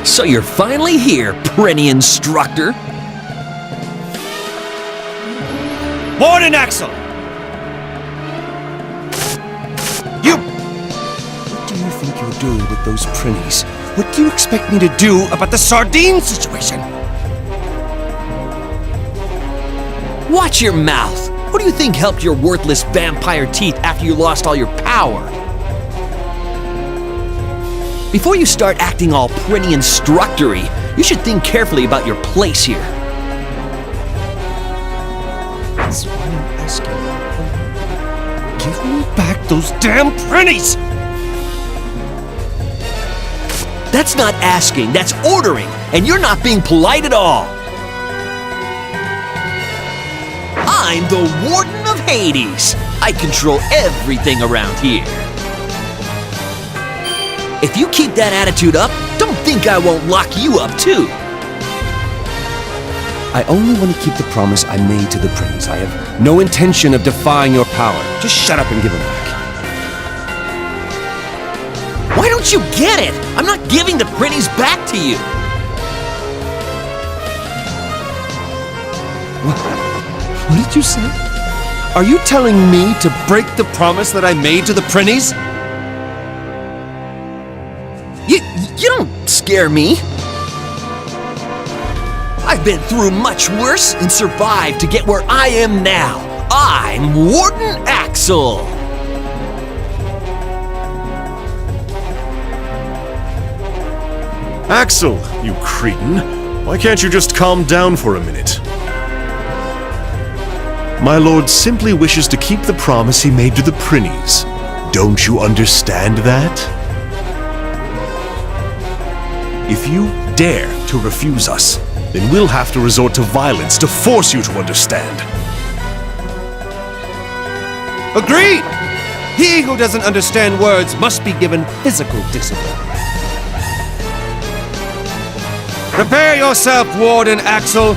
So you're finally here, Prenny Instructor. Warden Axel! You... What do you think you're doing with those Prennies? What do you expect me to do about the sardine situation? Watch your mouth. Who do you think helped your worthless vampire teeth after you lost all your power? Before you start acting all Prenny Instructory, you should think carefully about your place here. That's why I'm asking you. Give me back those damn Prennies! That's not asking, that's ordering, and you're not being polite at all. I'm the Warden of Hades. I control everything around here. If you keep that attitude up, don't think I won't lock you up too. I only want to keep the promise I made to the Prennies. I have no intention of defying your power. Just shut up and give them back. Why don't you get it? I'm not giving the Prennies back to you. What did you say? Are you telling me to break the promise that I made to the Prennies? You don't scare me. I've been through much worse and survived to get where I am now. I'm Warden Axel. Axel, you cretin. Why can't you just calm down for a minute? My lord simply wishes to keep the promise he made to the Prennies. Don't you understand that? If you dare to refuse us, then we'll have to resort to violence to force you to understand. Agreed! He who doesn't understand words must be given physical discipline. Prepare yourself, Warden Axel.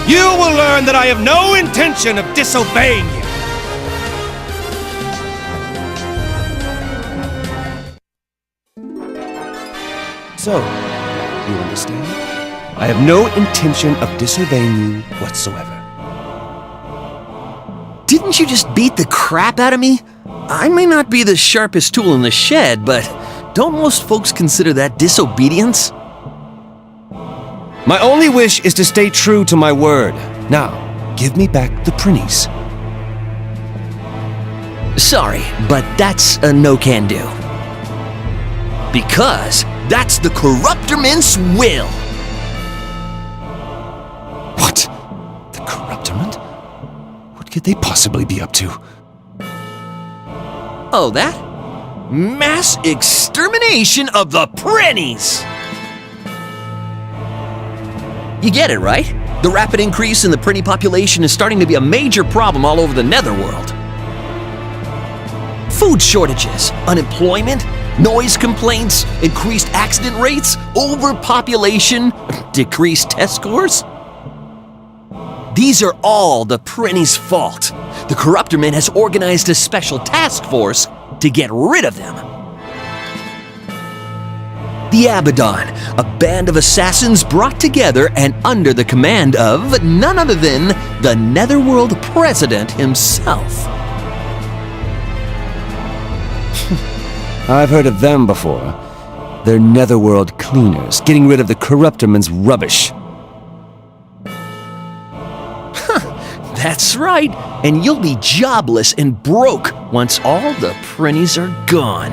You will learn that I have no intention of disobeying you. So, you understand? I have no intention of disobeying you whatsoever. Didn't you just beat the crap out of me? I may not be the sharpest tool in the shed, but don't most folks consider that disobedience? My only wish is to stay true to my word. Now, give me back the Prennies. Sorry, but that's a no-can-do. Because that's the Corruptorment's will. What? The Corruptorment? What could they possibly be up to? Oh, that? Mass extermination of the Prennies! You get it, right? The rapid increase in the Prenny population is starting to be a major problem all over the Netherworld. Food shortages, unemployment, noise complaints, increased accident rates, overpopulation, decreased test scores. These are all the Prenny's fault. The Corruptorment has organized a special task force to get rid of them. The Abaddon, a band of assassins brought together and under the command of none other than the Netherworld President himself. I've heard of them before. They're Netherworld cleaners, getting rid of the Corruptorment's rubbish. That's right, and you'll be jobless and broke once all the Prennies are gone.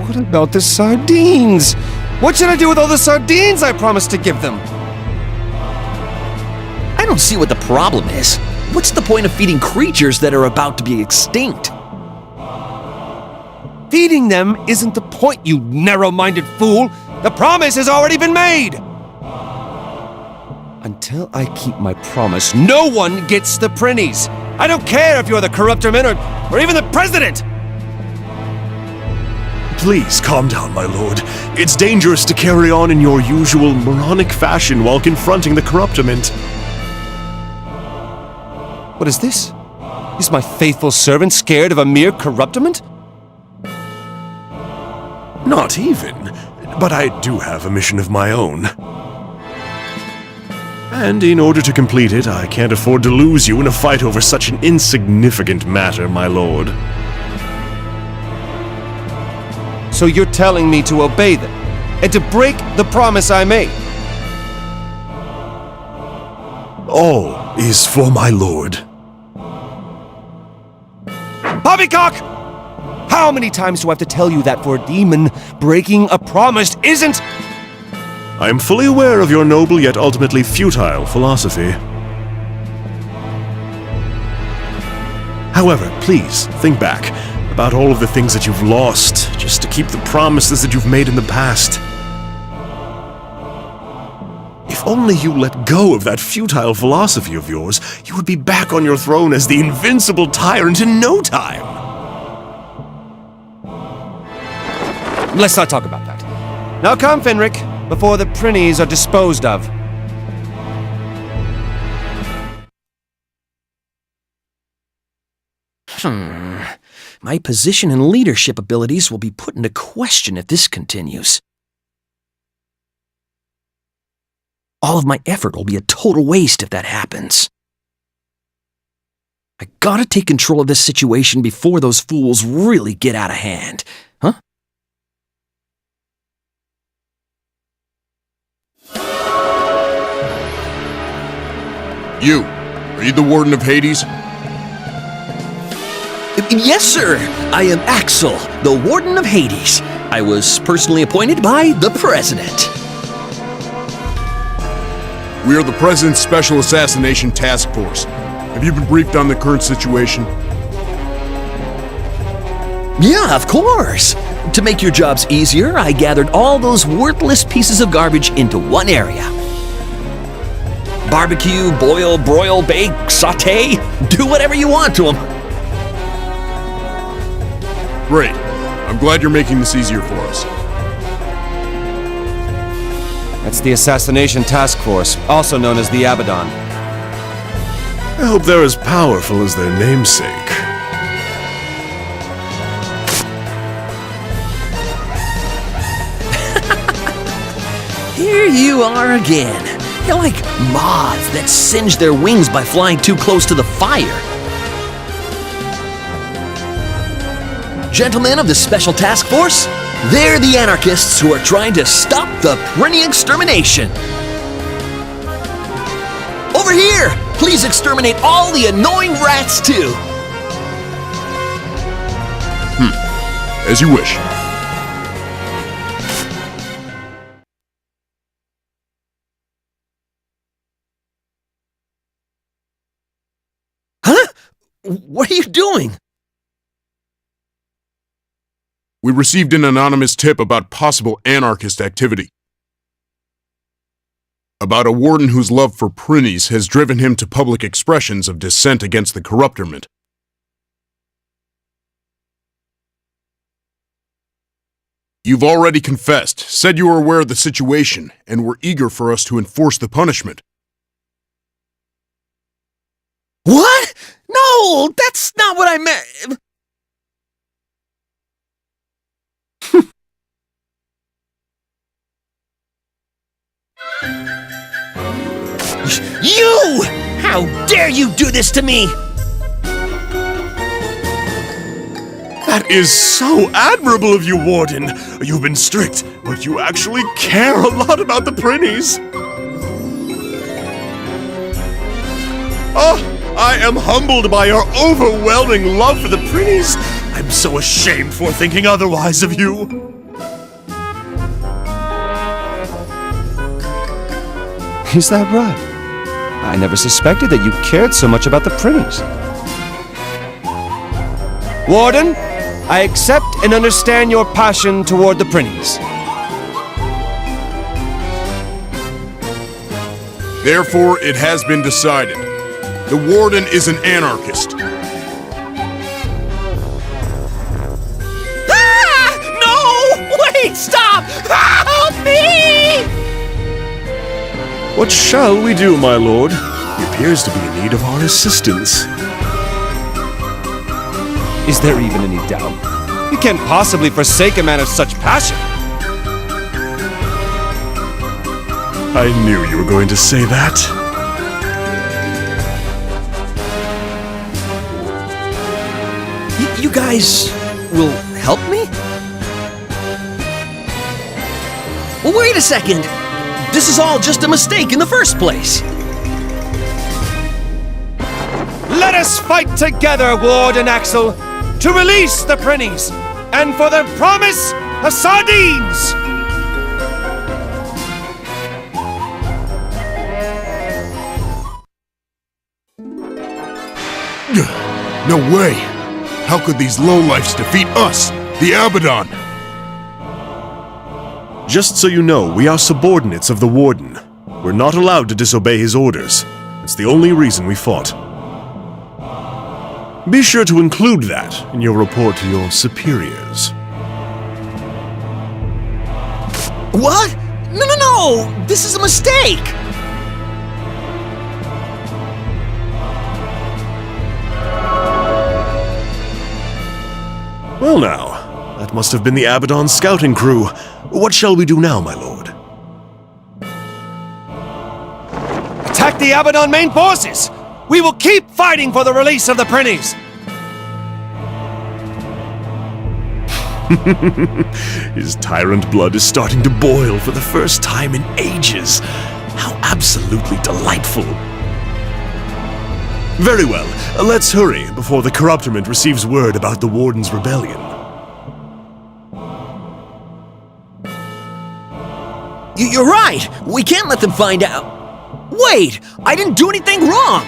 What about the sardines? What should I do with all the sardines I promised to give them? I don't see what the problem is. What's the point of feeding creatures that are about to be extinct? Feeding them isn't the point, you narrow-minded fool! The promise has already been made! Until I keep my promise, no one gets the Prennies! I don't care if you're the Corruptorment or even the President! Please calm down, my lord. It's dangerous to carry on in your usual moronic fashion while confronting the Corruptorment. What is this? Is my faithful servant scared of a mere Corruptorment? Not even. But I do have a mission of my own. And in order to complete it, I can't afford to lose you in a fight over such an insignificant matter, my lord. So you're telling me to obey them, and to break the promise I made? All is for my lord. Poppycock! How many times do I have to tell you that for a demon, breaking a promise isn't... I am fully aware of your noble yet ultimately futile philosophy. However, please think back about all of the things that you've lost just to keep the promises that you've made in the past. If only you let go of that futile philosophy of yours, you would be back on your throne as the invincible tyrant in no time. Let's not talk about that. Now come, Fenric, before the Prinnies are disposed of. My position and leadership abilities will be put into question if this continues. All of my effort will be a total waste if that happens. I gotta take control of this situation before those fools really get out of hand. Huh? You, are you the Warden of Hades? Yes, sir. I am Axel, the Warden of Hades. I was personally appointed by the President. We are the President's Special Assassination Task Force. Have you been briefed on the current situation? Yeah, of course. To make your jobs easier, I gathered all those worthless pieces of garbage into one area. Barbecue, boil, broil, bake, sauté, do whatever you want to them. Great. I'm glad you're making this easier for us. That's the Assassination Task Force, also known as the Abaddon. I hope they're as powerful as their namesake. Here you are again. You're like moths that singe their wings by flying too close to the fire. Gentlemen of the Special Task Force, they're the anarchists who are trying to stop the Prinny extermination. Over here! Please exterminate all the annoying rats, too. As you wish. Huh? What are you doing? We received an anonymous tip about possible anarchist activity. About a warden whose love for Prinnies has driven him to public expressions of dissent against the corruptorment. You've already confessed, said you were aware of the situation, and were eager for us to enforce the punishment. What? No, that's not what I meant. You! How dare you do this to me? That is so admirable of you, Warden. You've been strict, but you actually care a lot about the Prinnies. Oh, I am humbled by your overwhelming love for the Prinnies. I'm so ashamed for thinking otherwise of you. Is that right? I never suspected that you cared so much about the Prinnies. Warden, I accept and understand your passion toward the Prinnies. Therefore, it has been decided. The Warden is an anarchist. Ah! No! Wait! Stop! Help me! What shall we do, my lord? He appears to be in need of our assistance. Is there even any doubt? We can't possibly forsake a man of such passion. I knew you were going to say that. You guys will help me? Well, wait a second. This is all just a mistake in the first place. Let us fight together, Ward and Axel, to release the Prinnies, and for the promise of sardines! No way! How could these lowlifes defeat us, the Abaddon? Just so you know, we are subordinates of the Warden. We're not allowed to disobey his orders. It's the only reason we fought. Be sure to include that in your report to your superiors. What? No! This is a mistake! Well now, that must have been the Abaddon scouting crew. What shall we do now, my lord? Attack the Abaddon main forces! We will keep fighting for the release of the Prinnies! His tyrant blood is starting to boil for the first time in ages. How absolutely delightful. Very well, let's hurry before the Corruptorment receives word about the Warden's rebellion. You're right! We can't let them find out. Wait! I didn't do anything wrong!